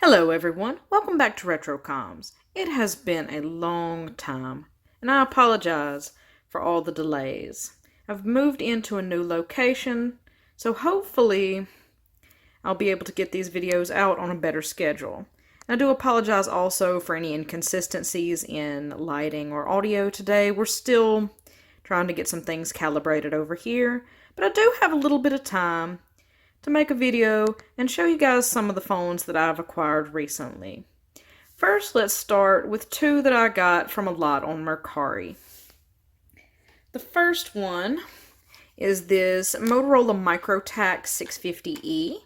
Hello everyone, welcome back to RetroComs. It has been a long time, and I apologize for all the delays. I've moved into a new location, so hopefully I'll be able to get these videos out on a better schedule. And I do apologize also for any inconsistencies in lighting or audio today. We're still trying to get some things calibrated over here, but I do have a little bit of time to make a video and show you guys some of the phones that I've acquired recently. First, let's start with two that I got from a lot on Mercari. The first one is this Motorola Microtac 650E,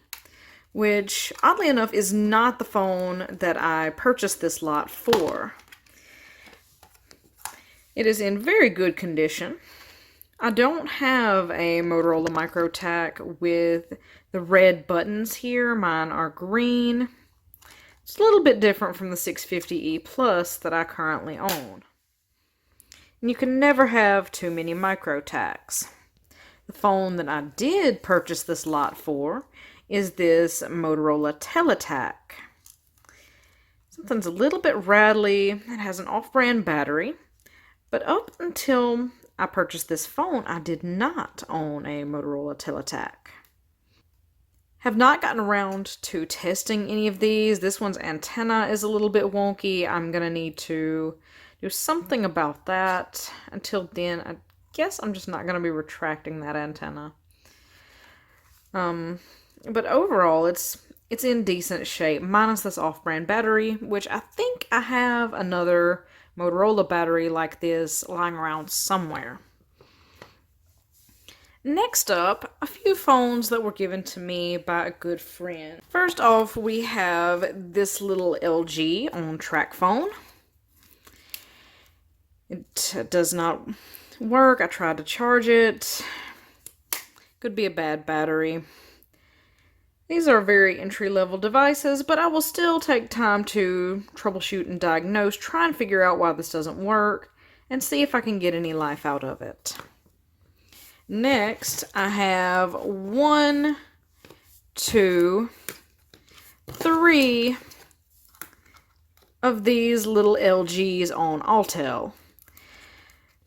which oddly enough is not the phone that I purchased this lot for. It is in very good condition. I don't have a Motorola Microtac with the red buttons here. Mine are green. It's a little bit different from the 650E Plus that I currently own. And you can never have too many Microtacs. The phone that I did purchase this lot for is this Motorola Teletac. Something's a little bit rattly. It has an off-brand battery. But up until I purchased this phone, I did not own a Motorola Teletac. Have not gotten around to testing any of these. This one's antenna is a little bit wonky. I'm going to need to do something about that. Until then, I guess I'm just not going to be retracting that antenna. But overall, it's in decent shape, minus this off-brand battery, which I think I have another Motorola battery like this lying around somewhere. Next up, a few phones that were given to me by a good friend. First off, we have this little LG on track phone. It does not work. I tried to charge it. Could be a bad battery. These are very entry-level devices, but I will still take time to troubleshoot and diagnose, try and figure out why this doesn't work, and see if I can get any life out of it. Next, I have 1, 2, 3 of these little LGs on Altel.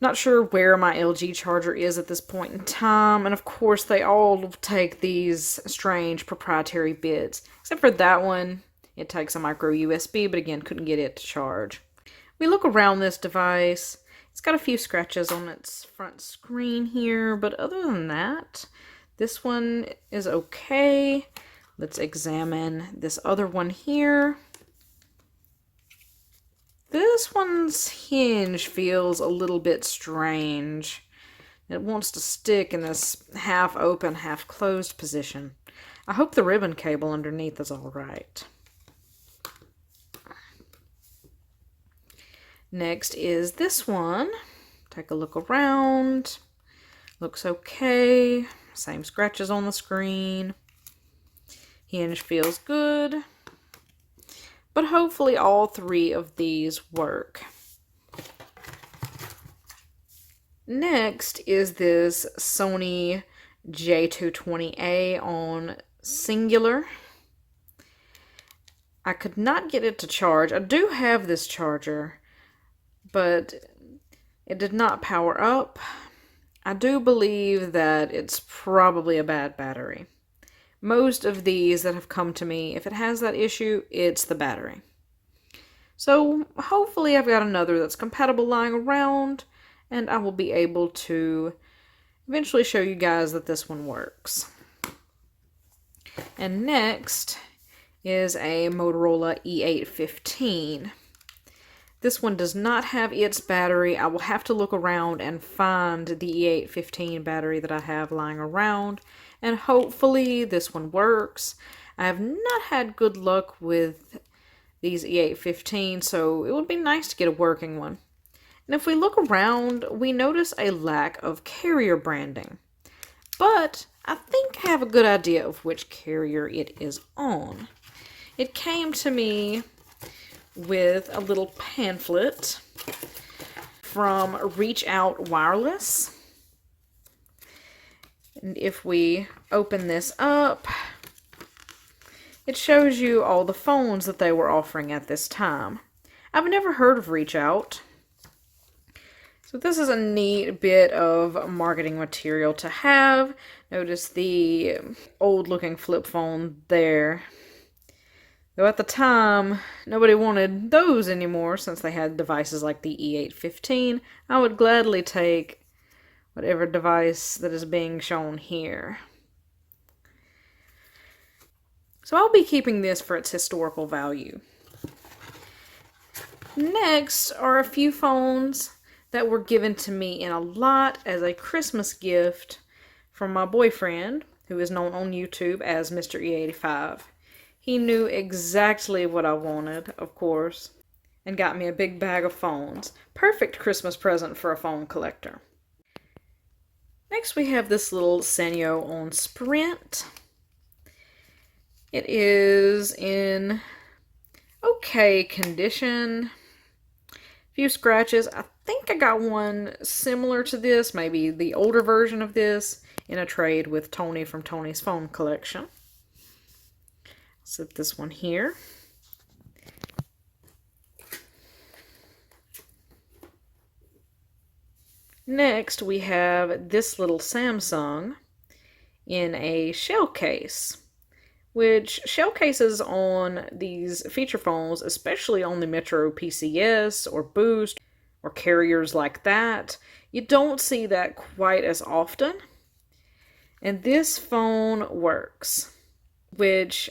Not sure where my LG charger is at this point in time, and of course they all take these strange proprietary bits. Except for that one, it takes a micro USB, but again, couldn't get it to charge. We look around this device. It's got a few scratches on its front screen here, but other than that, this one is okay. Let's examine this other one here. This one's hinge feels a little bit strange. It wants to stick in this half open, half closed position. I hope the ribbon cable underneath is all right. Next is this one. Take a look around. Looks okay. Same scratches on the screen. Hinge feels good. But hopefully all 3 of these work. Next is this Sony J220A on singular. I could not get it to charge. I do have this charger, but it did not power up. I do believe that it's probably a bad battery. Most of these that have come to me, if it has that issue, it's the battery. So hopefully I've got another that's compatible lying around, and I will be able to eventually show you guys that this one works. And next is a Motorola E815. This one does not have its battery. I will have to look around and find the E815 battery that I have lying around, and hopefully this one works. I have not had good luck with these E815, so it would be nice to get a working one. And if we look around, we notice a lack of carrier branding. But I think I have a good idea of which carrier it is on. It came to me with a little pamphlet from Reach Out Wireless. And if we open this up, It shows you all the phones that they were offering at this time. I've never heard of Reach Out. So this is a neat bit of marketing material to have. Notice the old looking flip phone there. Though at the time, nobody wanted those anymore since they had devices like the E815. I would gladly take whatever device that is being shown here. So I'll be keeping this for its historical value. Next are a few phones that were given to me in a lot as a Christmas gift from my boyfriend, who is known on YouTube as Mr. E85. He knew exactly what I wanted, of course, and got me a big bag of phones. Perfect Christmas present for a phone collector. Next we have this little Sanyo on Sprint. It is in okay condition. Few scratches. I think I got one similar to this, maybe the older version of this, in a trade with Tony from Tony's Phone Collection. Set this one here. Next we have this little Samsung in a shell case, which shell cases on these feature phones, especially on the Metro PCS or Boost or carriers like that, you don't see that quite as often. And this phone works, which,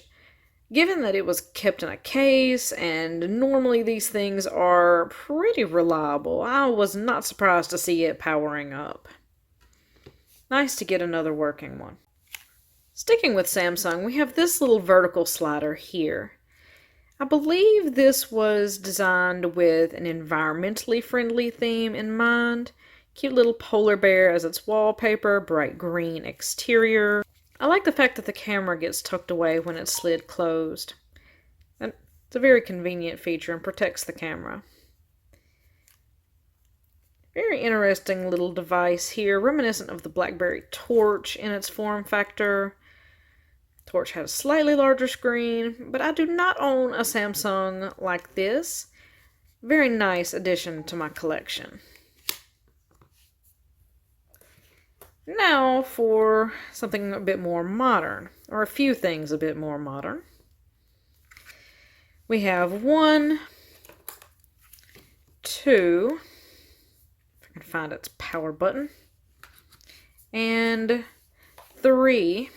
given that it was kept in a case and normally these things are pretty reliable, I was not surprised to see it powering up. Nice to get another working one. Sticking with Samsung, we have this little vertical slider here. I believe this was designed with an environmentally friendly theme in mind. Cute little polar bear as its wallpaper, bright green exterior. I like the fact that the camera gets tucked away when it's slid closed. And it's a very convenient feature and protects the camera. Very interesting little device here, reminiscent of the BlackBerry Torch in its form factor. Torch had a slightly larger screen, but I do not own a Samsung like this. Very nice addition to my collection. Now for something a bit more modern, or a few things a bit more modern. We have 1, 2, if I can find its power button, and 3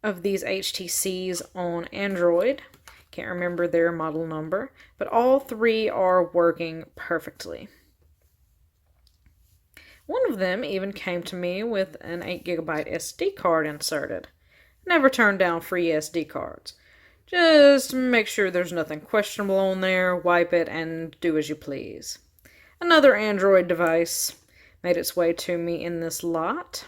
of these HTCs on Android. Can't remember their model number, but all 3 are working perfectly. One of them even came to me with an 8GB SD card inserted. Never turn down free SD cards. Just make sure there's nothing questionable on there, wipe it, and do as you please. Another Android device made its way to me in this lot.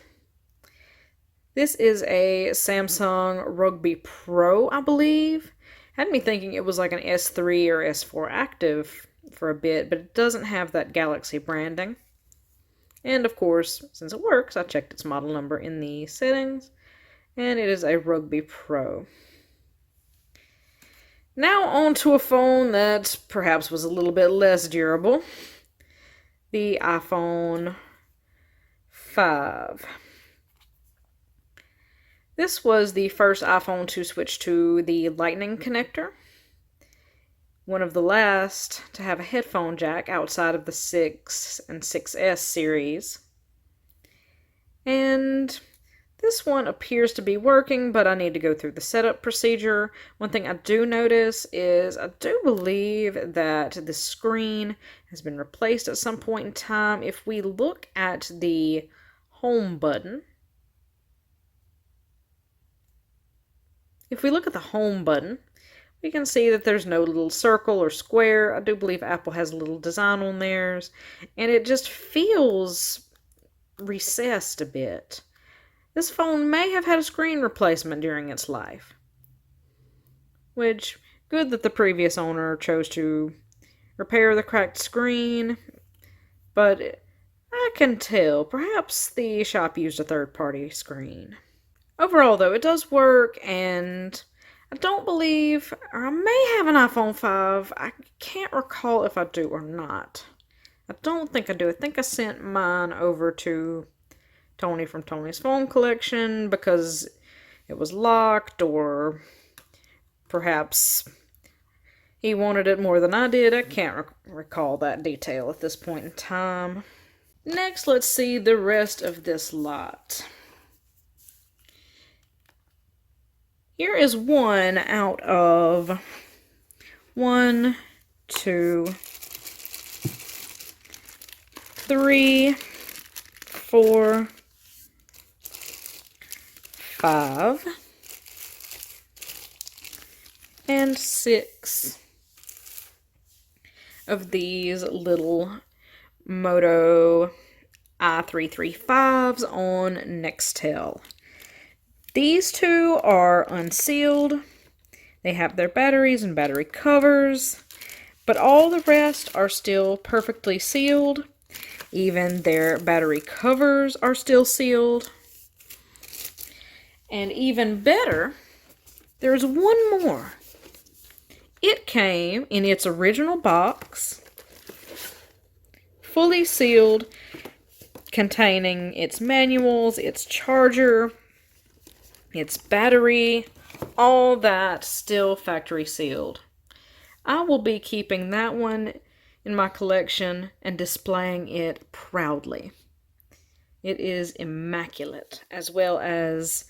This is a Samsung Rugby Pro, I believe. Had me thinking it was like an S3 or S4 Active for a bit, but it doesn't have that Galaxy branding. And of course, since it works, I checked its model number in the settings, and it is a Rugby Pro. Now on to a phone that perhaps was a little bit less durable. The iPhone 5. This was the first iPhone to switch to the Lightning connector. One of the last to have a headphone jack outside of the 6 and 6S series. And this one appears to be working, but I need to go through the setup procedure. One thing I do notice is I do believe that the screen has been replaced at some point in time. If we look at the home button, we can see that there's no little circle or square. I do believe Apple has a little design on theirs, and it just feels recessed a bit. This phone may have had a screen replacement during its life, which, good that the previous owner chose to repair the cracked screen, but I can tell perhaps the shop used a third-party screen. Overall, though, it does work, and I don't believe, or I may have an iPhone 5. I can't recall if I do or not. I don't think I do. I think I sent mine over to Tony from Tony's Phone Collection because it was locked, or perhaps he wanted it more than I did. I can't recall that detail at this point in time. Next, let's see the rest of this lot. Here is one out of 1, 2, 3, 4, 5, and 6 of these little Moto i335s on Nextel. These two are unsealed. They have their batteries and battery covers, but all the rest are still perfectly sealed. Even their battery covers are still sealed. And even better, there's one more. It came in its original box, fully sealed, containing its manuals, its charger, its battery, all that still factory sealed. I will be keeping that one in my collection and displaying it proudly. It is immaculate, as well as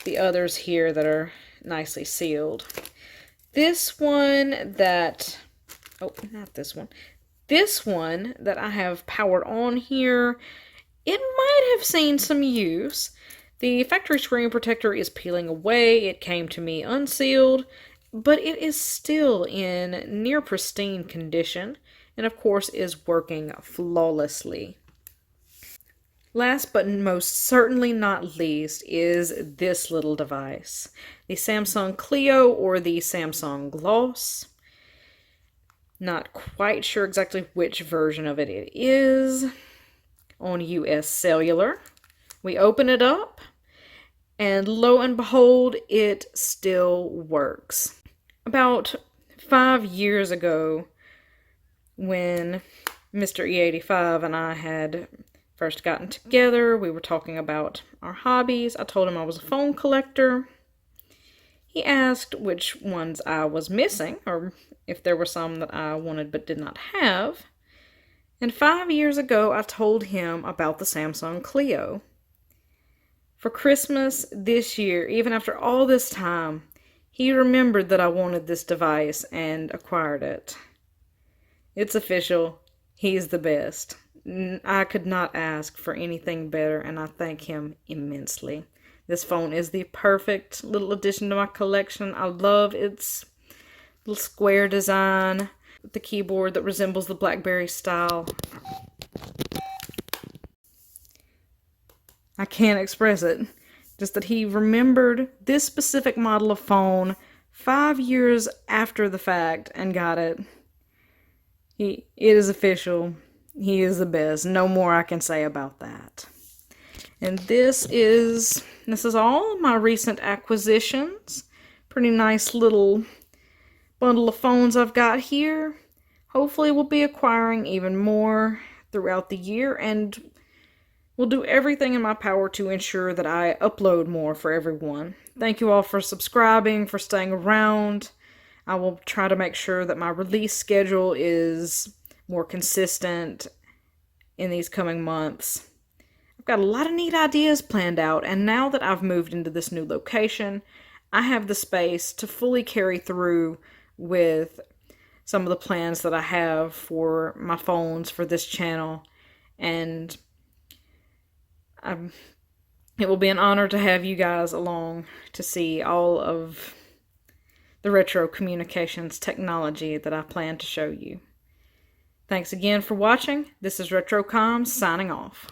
the others here that are nicely sealed. This one that, oh, not this one. This one that I have powered on here, it might have seen some use. The factory screen protector is peeling away. It came to me unsealed, but it is still in near pristine condition, and of course is working flawlessly. Last but most certainly not least is this little device, the Samsung Clio or the Samsung Gloss. Not quite sure exactly which version of it it is. On US Cellular. We open it up, and lo and behold, it still works. About 5 years ago, when Mr. E815 and I had first gotten together, we were talking about our hobbies. I told him I was a phone collector. He asked which ones I was missing, or if there were some that I wanted but did not have. And 5 years ago, I told him about the Samsung Clio. For Christmas this year, even after all this time, he remembered that I wanted this device and acquired it. It's official. He's the best. I could not ask for anything better, and I thank him immensely. This phone is the perfect little addition to my collection. I love its little square design with the keyboard that resembles the BlackBerry style. I can't express it. Just that he remembered this specific model of phone 5 years after the fact and got it. It is official. He is the best. No more I can say about that. And this is all my recent acquisitions. Pretty nice little bundle of phones I've got here. Hopefully we'll be acquiring even more throughout the year, and will do everything in my power to ensure that I upload more for everyone. Thank you all for subscribing, for staying around. I will try to make sure that my release schedule is more consistent in these coming months. I've got a lot of neat ideas planned out, and now that I've moved into this new location, I have the space to fully carry through with some of the plans that I have for my phones for this channel, and it will be an honor to have you guys along to see all of the retro communications technology that I plan to show you. Thanks again for watching. This is RetroComs signing off.